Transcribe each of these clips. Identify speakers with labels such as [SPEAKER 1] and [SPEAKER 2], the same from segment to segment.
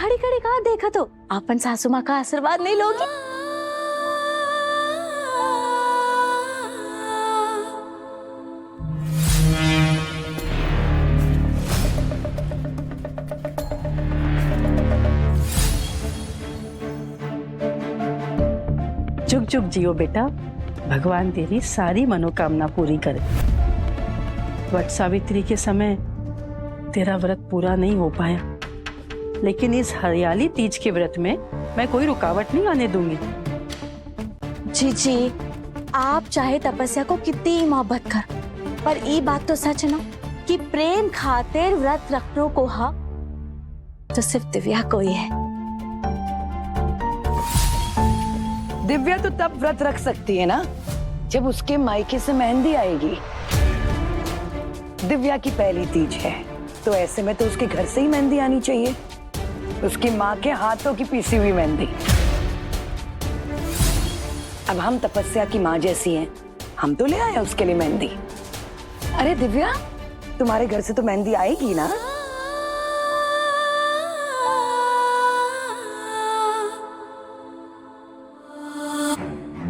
[SPEAKER 1] खड़ी खड़ी कहाँ देखा तो अपन सासू माँ का आशीर्वाद नहीं लोगी?
[SPEAKER 2] जुग जुग जियो बेटा, भगवान तेरी सारी मनोकामना पूरी करे। वट सावित्री के समय तेरा व्रत पूरा नहीं हो पाया, लेकिन इस हरियाली तीज के व्रत में मैं कोई रुकावट नहीं आने दूंगी।
[SPEAKER 1] जी, आप चाहे तपस्या को कितनी ही मोहब्बत कर, पर ये बात तो सच है ना कि प्रेम खातिर व्रत रखने को हा तो सिर्फ दिव्या को ही है।
[SPEAKER 3] दिव्या तो तब व्रत रख सकती है ना जब उसके मायके से मेहंदी आएगी। दिव्या की पहली तीज है तो ऐसे में तो उसके घर से ही मेहंदी आनी चाहिए, उसकी माँ के हाथों की पीसी हुई मेहंदी। अब हम तपस्या की माँ जैसी हैं, हम तो ले आए उसके लिए मेहंदी। अरे दिव्या, तुम्हारे घर से तो मेहंदी आएगी ना?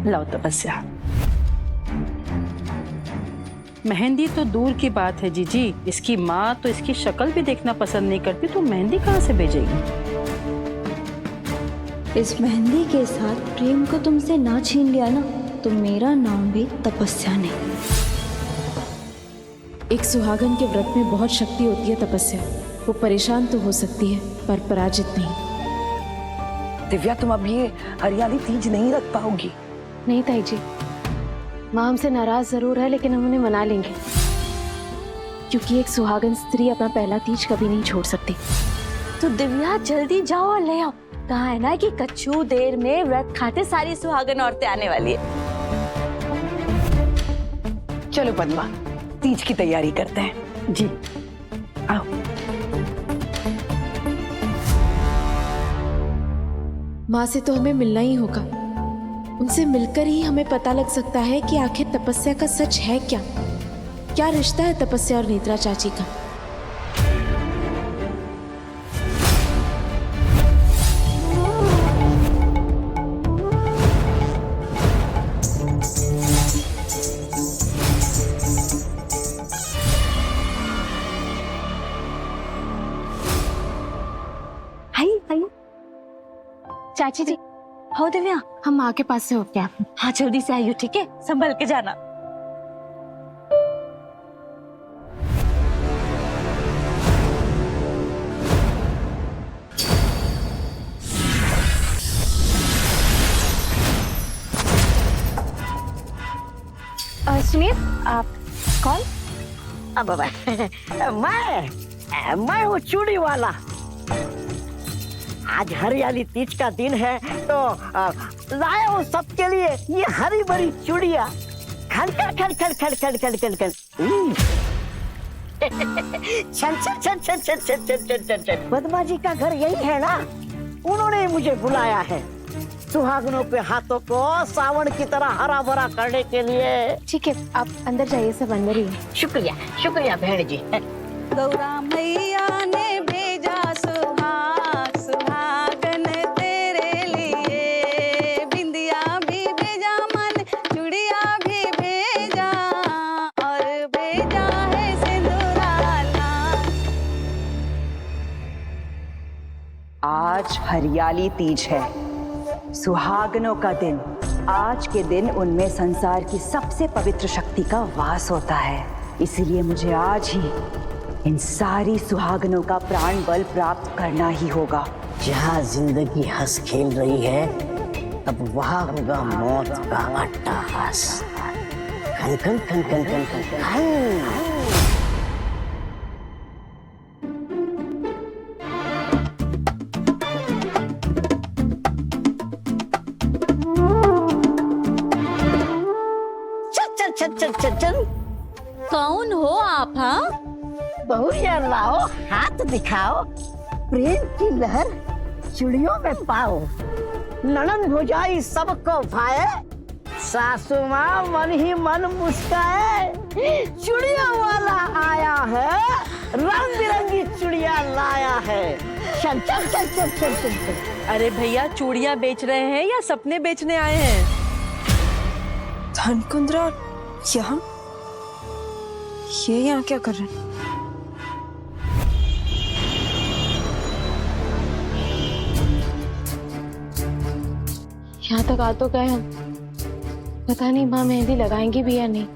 [SPEAKER 2] लाओ तपस्या। मेहंदी तो दूर की बात है जीजी, इसकी माँ तो इसकी शक्ल भी देखना पसंद नहीं करती, तो मेहंदी कहाँ से भेजेगी?
[SPEAKER 1] इस मेहंदी के साथ प्रेम को तुमसे ना छीन लिया ना तो मेरा नाम भी तपस्या नहीं।
[SPEAKER 4] एक सुहागन के व्रत में बहुत शक्ति होती है तपस्या। वो परेशान तो हो सकती है पर पराजित नहीं।
[SPEAKER 3] दिव्या, तुम अब ये हरियाली तीज नहीं रख पाओगी।
[SPEAKER 4] नहीं ताई जी, माँ हमसे नाराज जरूर है लेकिन हम उन्हें मना लेंगे, क्योंकि एक सुहागन स्त्री अपना पहला तीज कभी नहीं छोड़ सकती।
[SPEAKER 1] तो दिव्या जल्दी जाओ और ले आओ। कहा है ना कि कच्छु देर में व्रत खाते सारी सुहागन औरतें आने वाली है।
[SPEAKER 3] चलो पद्मा, तीज की तैयारी करते हैं।
[SPEAKER 2] जी आओ।
[SPEAKER 4] माँ से तो हमें मिलना ही होगा। उनसे मिलकर ही हमें पता लग सकता है कि आखिर तपस्या का सच है क्या। क्या रिश्ता है तपस्या और नेत्रा चाची का?
[SPEAKER 1] आई
[SPEAKER 4] चाची जी,
[SPEAKER 1] हो दिव्या,
[SPEAKER 4] हम माँ के पास से हो क्या?
[SPEAKER 1] हाँ जल्दी से आइयो, ठीक है? संभल के जाना।
[SPEAKER 4] सुनिए, आप कौन?
[SPEAKER 5] अब मैं हूँ चूड़ी वाला। आज हरियाली तीज का दिन है तो लाया हूँ सबके लिए ये हरी भरी चूड़िया। खन खन खन खन खन खन खन खन खन छन छन छन छन छन छन छन छन छन छन। पद्मा जी का घर यही है ना, उन्होंने मुझे बुलाया है सुहागनों पे हाथों को सावन की तरह हरा भरा करने के लिए।
[SPEAKER 4] ठीक है, आप अंदर जाइए, सब अंदर ही है।
[SPEAKER 5] शुक्रिया शुक्रिया बहन जी।
[SPEAKER 1] गौरा मैया ने भेजा सुहाग, सुहागन तेरे लिए। बिंदिया भी भेजा, मन चूड़िया भी भेजा, और भेजा है सिंदूराला।
[SPEAKER 3] आज हरियाली तीज है, सुहागनों का दिन। आज के दिन उनमें संसार की सबसे पवित्र शक्ति का वास होता है, इसलिए मुझे आज ही इन सारी सुहागनों का प्राण बल प्राप्त करना ही होगा।
[SPEAKER 5] जहाँ जिंदगी हंस खेल रही है तब वहाँ होगा मौत का अट्टहास। खन खन खन खन खन खन खन। चल चल चल चल।
[SPEAKER 1] कौन हो आप? हाँ,
[SPEAKER 5] बहू यार लाओ, हाथ दिखाओ, प्रेम की लहर चूड़ियों में पाओ। ननन भुजाई सबको भाए, सासू माँ मन ही मन मुस्काए। चूड़िया वाला आया है, रंग बिरंगी चूड़िया लाया है। चल चल चल चल चल चल चल।
[SPEAKER 2] अरे भैया, चूड़ियां बेच रहे हैं या सपने बेचने आए हैं?
[SPEAKER 6] धनकुंद्रा यहाँ, ये यहाँ क्या कर रहे हैं?
[SPEAKER 4] यहाँ तक आ तो गए हम, पता नहीं माँ मेहंदी लगाएंगी भी या नहीं।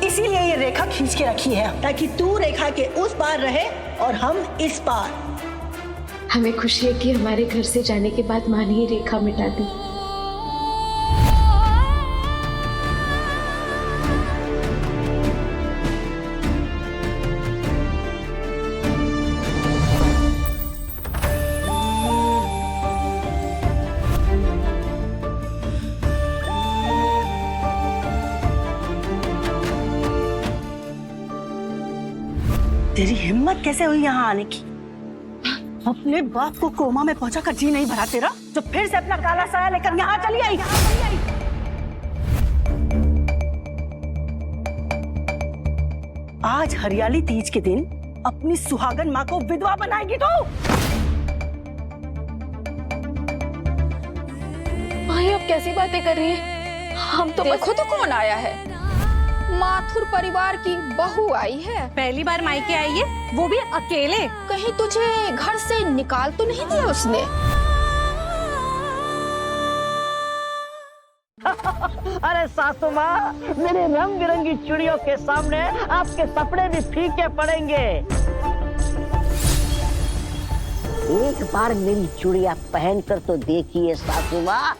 [SPEAKER 7] इसीलिए ये रेखा खींच के रखी है ताकि तू रेखा के उस पार रहे और हम इस पार।
[SPEAKER 4] हमें खुशी है कि हमारे घर से जाने के बाद माँ ने ये रेखा मिटा दी।
[SPEAKER 7] तेरी हिम्मत कैसे हुई यहाँ आने की? अपने बाप को कोमा में पहुंचा कर जी नहीं भरा तेरा, तो फिर से अपना काला साया लेकर यहाँ चली आई। आज हरियाली तीज के दिन अपनी सुहागन माँ को विधवा बनाएगी तो?
[SPEAKER 4] माँ आप कैसी बातें कर रही हैं? हम तो
[SPEAKER 8] देखो तो कौन आया है। माथुर परिवार की बहू आई है।
[SPEAKER 9] पहली बार मायके आई है, वो भी अकेले।
[SPEAKER 8] कहीं तुझे घर से निकाल तो नहीं दिया उसने?
[SPEAKER 5] अरे सासू माँ, मेरे रंग बिरंगी चूड़ियों के सामने आपके सपने भी फीके पड़ेंगे। एक बार मेरी चूड़ियां पहनकर तो देखिए सासू माँ,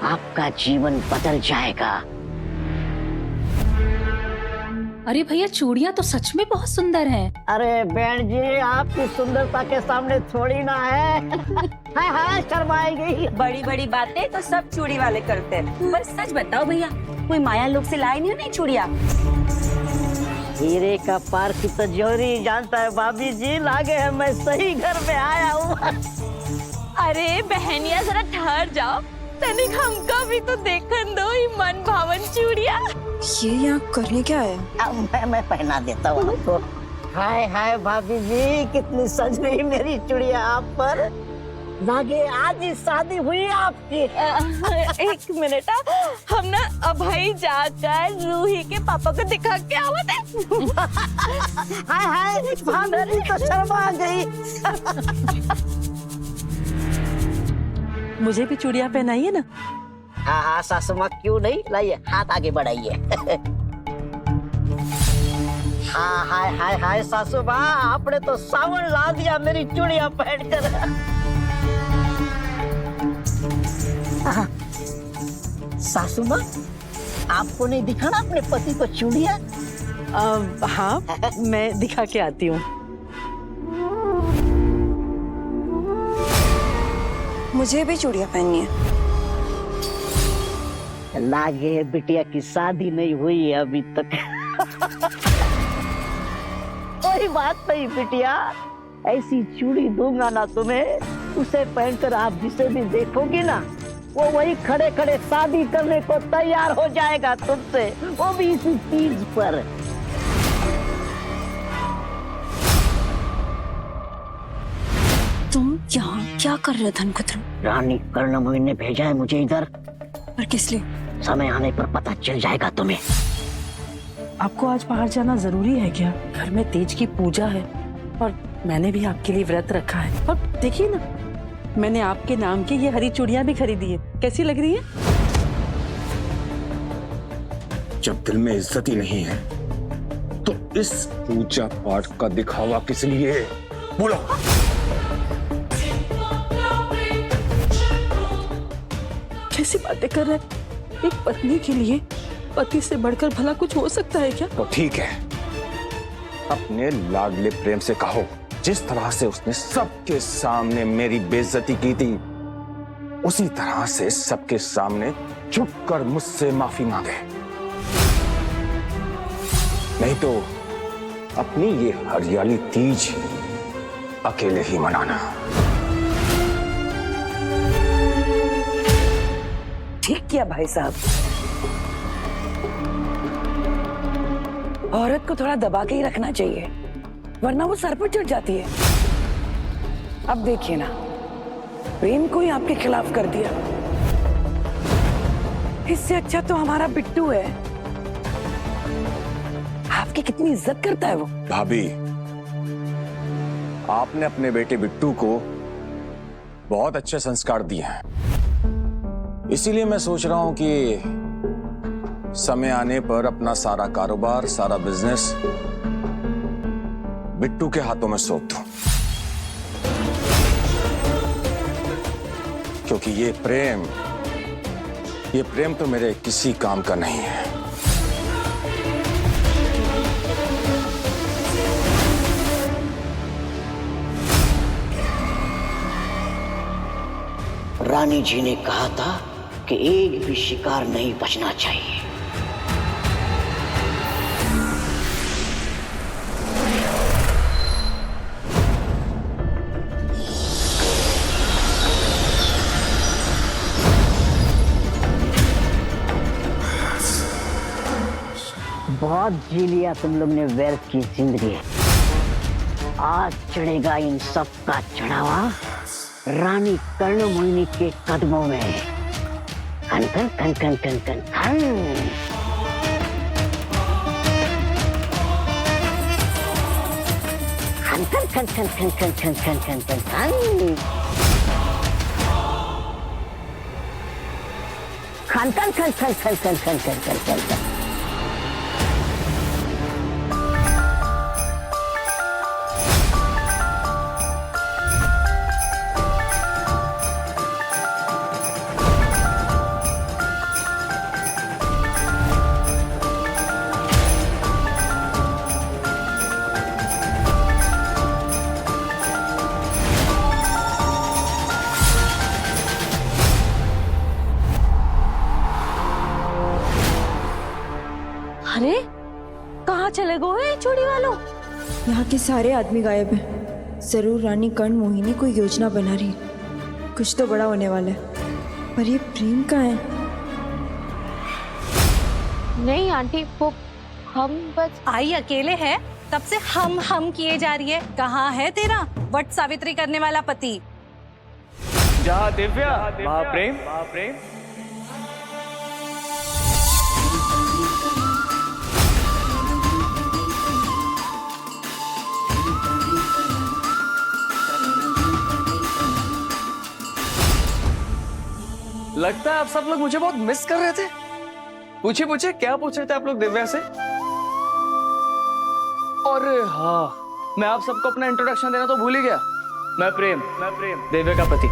[SPEAKER 5] आपका जीवन बदल जाएगा।
[SPEAKER 9] अरे भैया, चूड़ियां तो सच में बहुत सुंदर हैं।
[SPEAKER 5] अरे बहन जी, आपकी सुंदरता के सामने थोड़ी ना है। हाय हाय, शर्माएगी।
[SPEAKER 3] बड़ी बड़ी बातें तो सब चूड़ी वाले करते हैं, पर सच बताओ भैया, कोई माया लोग से लाई नहीं चूड़िया?
[SPEAKER 5] हीरे का पार की तो जोरी जानता है भाभी जी, लागे है मैं सही घर में आया हूँ।
[SPEAKER 1] अरे बहनिया, जरा ठहर जाओ, तनिक हमका भी तो देखन दो ही मन भावन चूड़िया।
[SPEAKER 6] ये यहाँ करने क्या है?
[SPEAKER 5] अब मैं पहना देता हूँ आपको। हाय हाय भाभी जी, कितनी सज रही मेरी चूड़िया आप पर। लागे आज ही शादी हुई आपकी।
[SPEAKER 1] एक मिनट, हम ना अभी जाकर रूही के पापा को दिखा के आवत है।
[SPEAKER 5] हाय हाय, भाभी तो शर्मा गई।
[SPEAKER 2] मुझे भी चूड़ियां पहनाइए ना।
[SPEAKER 5] हाँ हाँ सासू माँ, क्यों नहीं, लाइए हाथ आगे बढ़ाइए। हाँ हाय हाय हाय सासू माँ, आपने तो सावन ला दिया मेरी चूड़ियां पहनकर। सासू माँ, आपको नहीं दिखाना अपने पति को चूड़ियां?
[SPEAKER 2] हाँ, मैं दिखा के आती हूँ।
[SPEAKER 6] मुझे भी चूड़ियां पहननी है।
[SPEAKER 5] लागे बिटिया की शादी नहीं हुई है अभी तक। कोई बात नहीं बिटिया, ऐसी चूड़ी दूंगा ना तुम्हें, उसे पहनकर आप जिसे भी देखोगी ना, वो वही खड़े खड़े शादी करने को तैयार हो जाएगा तुमसे, वो भी इसी तीज पर।
[SPEAKER 6] तुम यहाँ क्या कर रहे हो धनकुंद्रा?
[SPEAKER 5] रानी कर्णमोही ने भेजा है मुझे इधर।
[SPEAKER 6] और किस लिए?
[SPEAKER 5] समय आने पर पता चल जाएगा तुम्हें।
[SPEAKER 2] आपको आज बाहर जाना जरूरी है क्या? घर में तीज की पूजा है और मैंने भी आपके लिए व्रत रखा है। और देखिए ना, मैंने आपके नाम की ये हरी चूड़ियां भी खरीदी है। कैसी लग रही है?
[SPEAKER 10] जब दिल में इज्जत ही नहीं है तो इस पूजा पाठ का दिखावा किस लिए? बोलो।
[SPEAKER 2] कैसी बातें कर रहे हैं? एक पत्नी के लिए पति से बढ़कर भला कुछ हो सकता है क्या?
[SPEAKER 10] तो ठीक है, अपने लाडले प्रेम से कहो, जिस तरह से उसने सबके सामने मेरी बेइज्जती की थी, उसी तरह से सबके सामने झुककर मुझसे माफी मांगे। नहीं तो अपनी ये हरियाली तीज अकेले ही मनाना।
[SPEAKER 3] किया भाई साहब। औरत को थोड़ा दबा के ही रखना चाहिए, वरना वो सर पर चढ़ जाती है। अब देखिए ना, प्रेम को ही आपके खिलाफ कर दिया। इससे अच्छा तो हमारा बिट्टू है। आपकी कितनी इज्जत करता है वो।
[SPEAKER 10] भाभी, आपने अपने बेटे बिट्टू को बहुत अच्छे संस्कार दिए हैं, इसीलिए मैं सोच रहा हूं कि समय आने पर अपना सारा कारोबार, सारा बिजनेस बिट्टू के हाथों में सौंप दूं, क्योंकि ये प्रेम तो मेरे किसी काम का नहीं है।
[SPEAKER 5] रानी जी ने कहा था कि एक भी शिकार नहीं बचना चाहिए। बहुत जी लिया तुम लोग ने व्यर्थ की जिंदगी। आज चढ़ेगा इन सब का चढ़ावा रानी कर्णमोहिनी के कदमों में। कन कन कन कन कन कन कन। कन कन कन कन कन कन कन कन कन कन। कन कन कन कन कन कन कन कन कन कन कन।
[SPEAKER 1] अरे कहाँ चले गए चूड़ी वालों?
[SPEAKER 6] यहाँ के सारे आदमी गायब हैं। जरूर रानी कर्ण मोहिनी कोई योजना बना रही है, कुछ तो बड़ा होने वाला है। पर ये प्रेम कहाँ है?
[SPEAKER 1] नहीं आंटी, वो हम बस
[SPEAKER 9] आई अकेले है, तब से हम किए जा रही है। कहाँ है तेरा वट सावित्री करने वाला पति?
[SPEAKER 11] जहाँ दिव्या वहाँ प्रेम। लगता है आप सब लोग मुझे बहुत मिस कर रहे थे। पूछिए क्या पूछ रहे थे आप लोग दिव्या से? अरे हाँ, मैं आप सबको अपना इंट्रोडक्शन देना तो भूल ही गया। मैं प्रेम दिव्या का पति।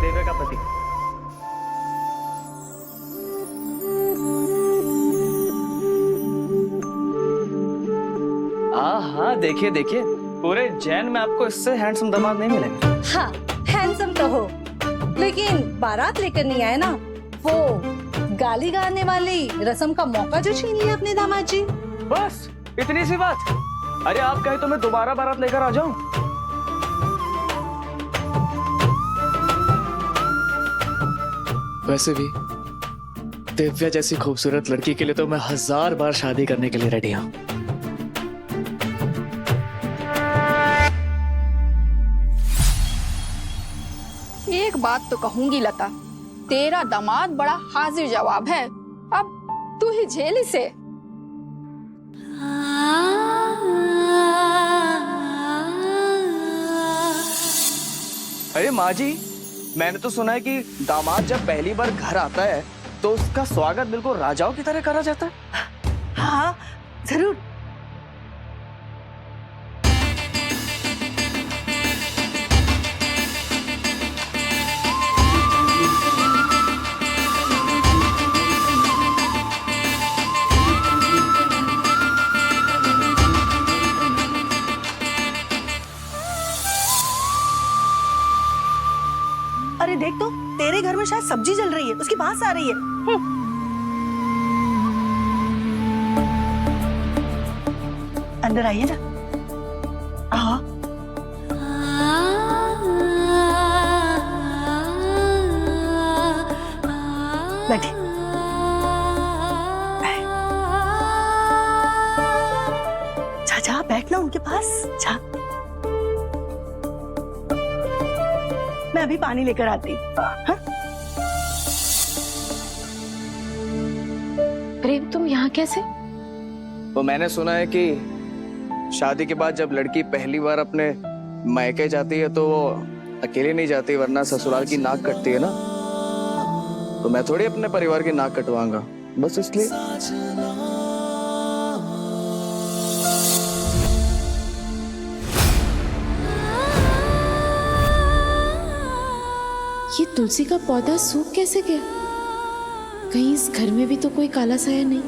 [SPEAKER 11] हाँ देखिए पूरे जैन में आपको इससे हैंडसम दामाद नहीं मिलेंगे।
[SPEAKER 9] हाँ, हैंडसम तो हो, लेकिन बारात लेकर नहीं आए ना। वो गाली गाने वाली रस्म का मौका जो छीन लिया अपने दामाद जी।
[SPEAKER 11] बस इतनी सी बात। अरे आप कहे तो मैं दोबारा बारात लेकर आ जाऊं। वैसे भी दिव्या जैसी खूबसूरत लड़की के लिए तो मैं 1000 बार शादी करने के लिए रेडी हूं।
[SPEAKER 8] एक बात तो कहूंगी लता, तेरा दामाद बड़ा हाजिर जवाब है। अब तू ही झेल इसे।
[SPEAKER 11] अरे माँ जी, मैंने तो सुना है कि दामाद जब पहली बार घर आता है तो उसका स्वागत बिल्कुल राजाओं की तरह करा जाता है।
[SPEAKER 7] हाँ जरूर। अरे देख तो, तेरे घर में शायद सब्जी जल रही है, उसकी बास आ रही है। अंदर आइए ना। आओ। बैठे। बस जा। मैं अभी पानी लेकर आती। हाँ?
[SPEAKER 4] प्रेम तुम यहाँ कैसे?
[SPEAKER 11] तो मैंने सुना है कि शादी के बाद जब लड़की पहली बार अपने मायके जाती है तो वो अकेले नहीं जाती, वरना ससुराल की नाक कटती है ना। तो मैं थोड़ी अपने परिवार की नाक कटवाऊंगा, बस इसलिए।
[SPEAKER 4] ये तुलसी का पौधा सूख कैसे गया? कहीं इस घर में भी तो कोई काला साया नहीं?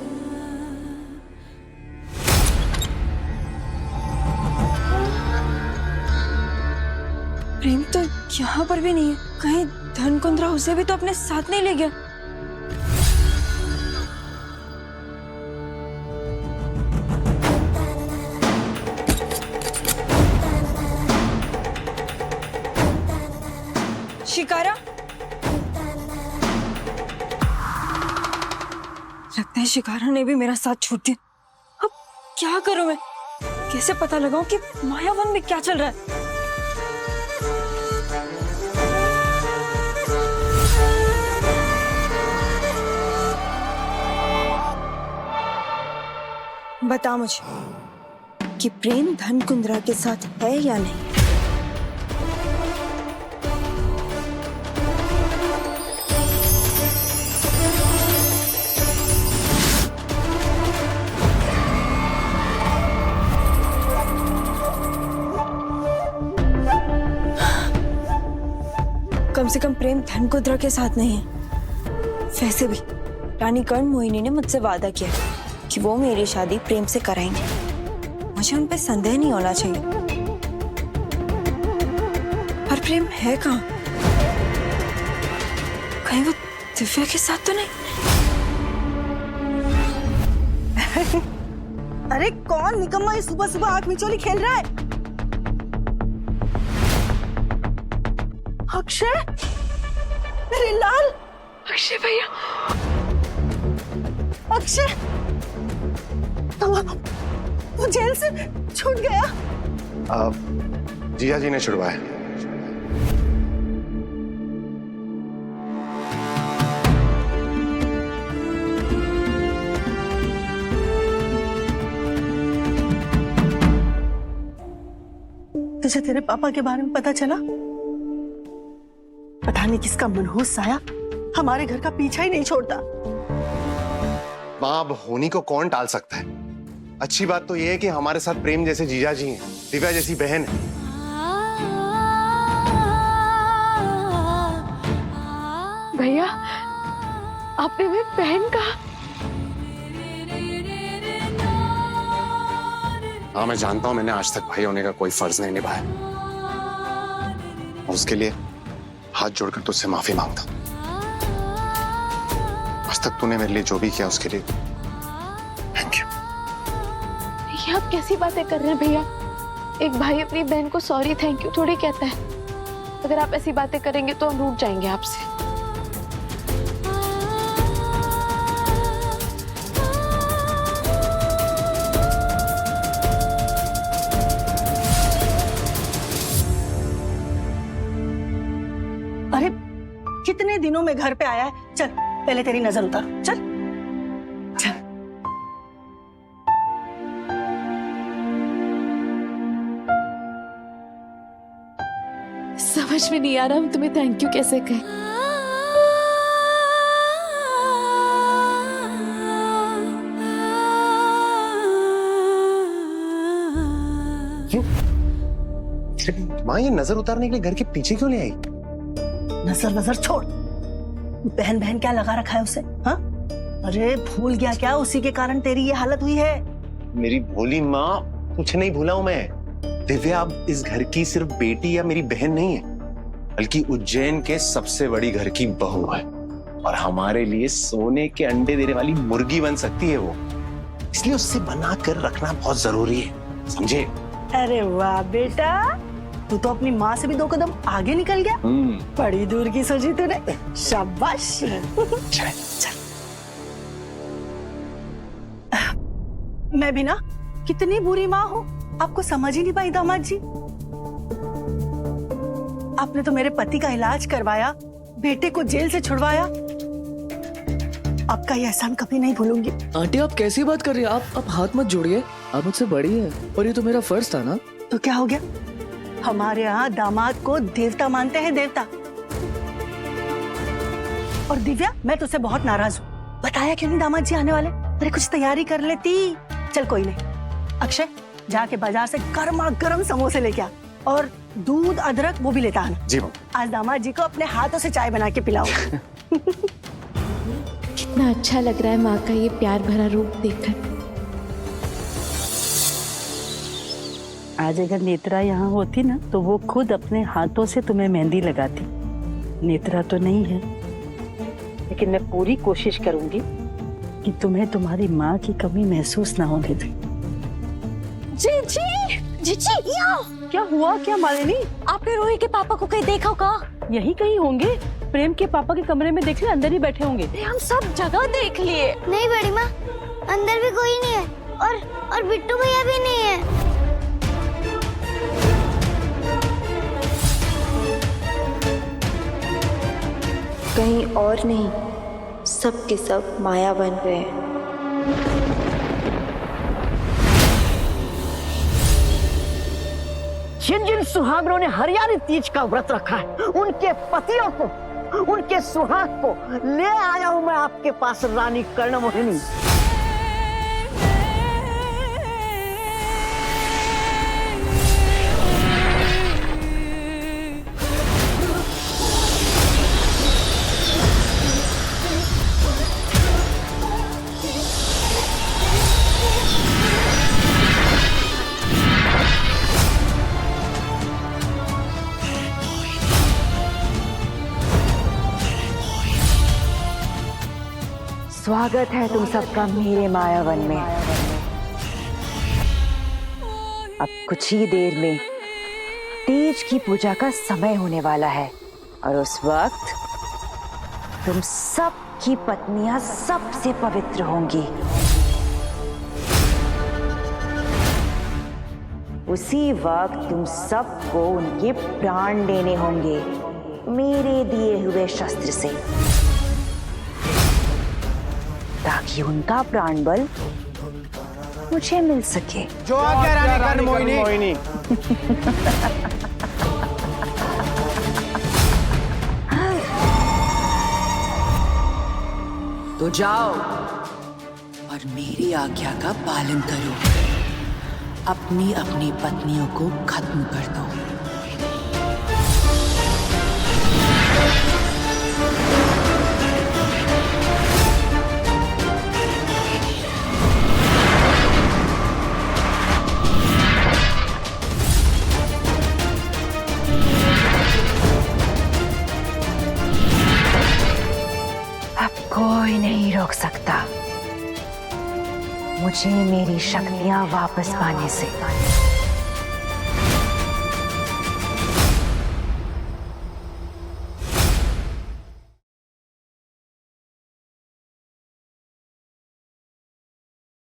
[SPEAKER 6] प्रेम तो यहाँ पर भी नहीं है। कहीं धनकुंद्रा उसे भी तो अपने साथ नहीं ले गया। शिकारा, लगता है शिकारा ने भी मेरा साथ छोड़ दिया। अब क्या करूं मैं? कैसे पता लगाऊं कि मायावन में क्या चल रहा है? बता मुझे कि प्रेम धनकुंद्रा के साथ है या नहीं। कम से कम प्रेम धनकुंद्रा के साथ नहीं है। वैसे भी रानी कर्ण मोहिनी ने मुझसे वादा किया कि वो मेरी शादी प्रेम से कराएंगे। मुझे उन पे संदेह नहीं होना चाहिए। पर प्रेम है कहाँ? कहीं वो दिव्या के साथ तो नहीं?
[SPEAKER 7] अरे कौन निकम्मा ये सुबह सुबह आंख मिचोली खेल रहा है? अक्षय, मेरे लाल,
[SPEAKER 6] अक्षय भैया,
[SPEAKER 7] अक्षय, वो जेल से छूट गया।
[SPEAKER 10] जीजा जी ने छुड़वाया।
[SPEAKER 7] तुझे तेरे पापा के बारे में पता चला? पता नहीं किसका मनहूस साया हमारे घर का पीछा ही नहीं छोड़ता।
[SPEAKER 12] मां, अब होनी को कौन टाल सकता है? अच्छी बात तो यह है कि हमारे साथ प्रेम जैसे जीजा जी हैं, दिव्या जैसी बहन है।
[SPEAKER 4] भैया, आपने मेरी बहन कहा?
[SPEAKER 12] हाँ, मैं जानता हूं मैंने आज तक भाई होने का कोई फर्ज नहीं निभाया, और उसके लिए हाथ जोड़कर तुझसे माफी मांगता हूं। आज तक तूने मेरे लिए जो भी किया उसके लिए थैंक यू।
[SPEAKER 4] ये आप कैसी बातें कर रहे हैं भैया? एक भाई अपनी बहन को सॉरी थैंक यू थोड़ी कहता है। अगर आप ऐसी बातें करेंगे तो हम रूठ जाएंगे आपसे।
[SPEAKER 7] अरे कितने दिनों में घर पे आया है? चल पहले तेरी नजर उतार। चल चल।
[SPEAKER 4] समझ में नहीं आ रहा हम तुम्हें थैंक यू कैसे कहें।
[SPEAKER 12] माँ, ये नजर उतारने के लिए घर के पीछे क्यों ले आई?
[SPEAKER 7] नजर नजर छोड़। बहन बहन क्या लगा रखा है उसे? हाँ? अरे भूल गया क्या? उसी के कारण तेरी ये हालत हुई है।
[SPEAKER 12] मेरी भोली माँ, कुछ नहीं भूला हूं मैं। दिव्या अब इस घर की सिर्फ बेटी या मेरी बहन नहीं है, बल्कि उज्जैन के सबसे बड़ी घर की बहू है, और हमारे लिए सोने के अंडे देने वाली मुर्गी बन सकती है वो। इसलिए उससे बना कर रखना बहुत जरूरी है, समझे?
[SPEAKER 7] अरे वाह बेटा, तू तो अपनी माँ से भी 2 कदम आगे निकल गया। बड़ी दूर की सोची तूने। शाबाश।
[SPEAKER 12] चल।
[SPEAKER 7] मैं भी ना कितनी बुरी माँ हूँ। आपको समझ ही नहीं पाई दामाद जी? आपने तो मेरे पति का इलाज करवाया, बेटे को जेल से छुड़वाया। आपका ये एहसान कभी नहीं भूलूंगी।
[SPEAKER 11] आंटी आप कैसी बात कर रही हैं? आप हाथ मत जोड़िए, आप मुझसे बड़ी हैं और ये तो मेरा फर्ज था ना।
[SPEAKER 7] तो क्या हो गया? हमारे यहाँ दामाद को देवता मानते हैं, देवता। और दिव्या, मैं तुझसे बहुत नाराज हूँ। बताया क्यों नहीं दामाद जी आने वाले? अरे कुछ तैयारी कर लेती। चल कोई नहीं, अक्षय जाके बाजार से गर्मा गर्म समोसे लेके आ और दूध अदरक वो भी लेता आना।
[SPEAKER 10] जी
[SPEAKER 7] आज दामाद जी को अपने हाथों से चाय बना के पिलाओ।
[SPEAKER 4] कितना अच्छा लग रहा है माँ का ये प्यार भरा रूप देखकर।
[SPEAKER 2] आज अगर नेत्रा यहाँ होती ना तो वो खुद अपने हाथों से तुम्हें मेहंदी लगाती। नेत्रा तो नहीं है, लेकिन मैं पूरी कोशिश करूंगी कि तुम्हें तुम्हारी माँ की कमी महसूस ना होने दे।
[SPEAKER 1] जीजी, जीजी, यहाँ
[SPEAKER 2] क्या हुआ? क्या मालिनी?
[SPEAKER 1] आपने रोही के पापा को कहीं देखा होगा?
[SPEAKER 2] यही कहीं होंगे। प्रेम के पापा के कमरे में देख ले, अंदर ही बैठे होंगे।
[SPEAKER 1] हम सब जगह देख लिए।
[SPEAKER 13] नहीं बड़ी माँ, अंदर भी कोई नहीं है और बिट्टू भैया भी नहीं है।
[SPEAKER 6] कहीं और नहीं, सब के सब माया बन गए हैं।
[SPEAKER 5] जिन जिन सुहागनों ने हरियाली तीज का व्रत रखा है, उनके पतियों को, उनके सुहाग को ले आया हूं मैं आपके पास, रानी कर्णमोहिनी।
[SPEAKER 3] स्वागत है तुम सबका मेरे मायावन में। अब कुछ ही देर में तीज की पूजा का समय होने वाला है और उस वक्त तुम सब की पत्नियां सबसे पवित्र होंगी। उसी वक्त तुम सबको उनके प्राण देने होंगे मेरे दिए हुए शस्त्र से, ताकि उनका प्राण बल मुझे मिल सके।
[SPEAKER 11] जो आज्ञा रानी कर्णमोहिनी।
[SPEAKER 14] तो जाओ और मेरी आज्ञा का पालन करो, अपनी अपनी पत्नियों को खत्म कर दो।
[SPEAKER 3] कोई नहीं रोक सकता मुझे मेरी शक्तियां वापस पाने से।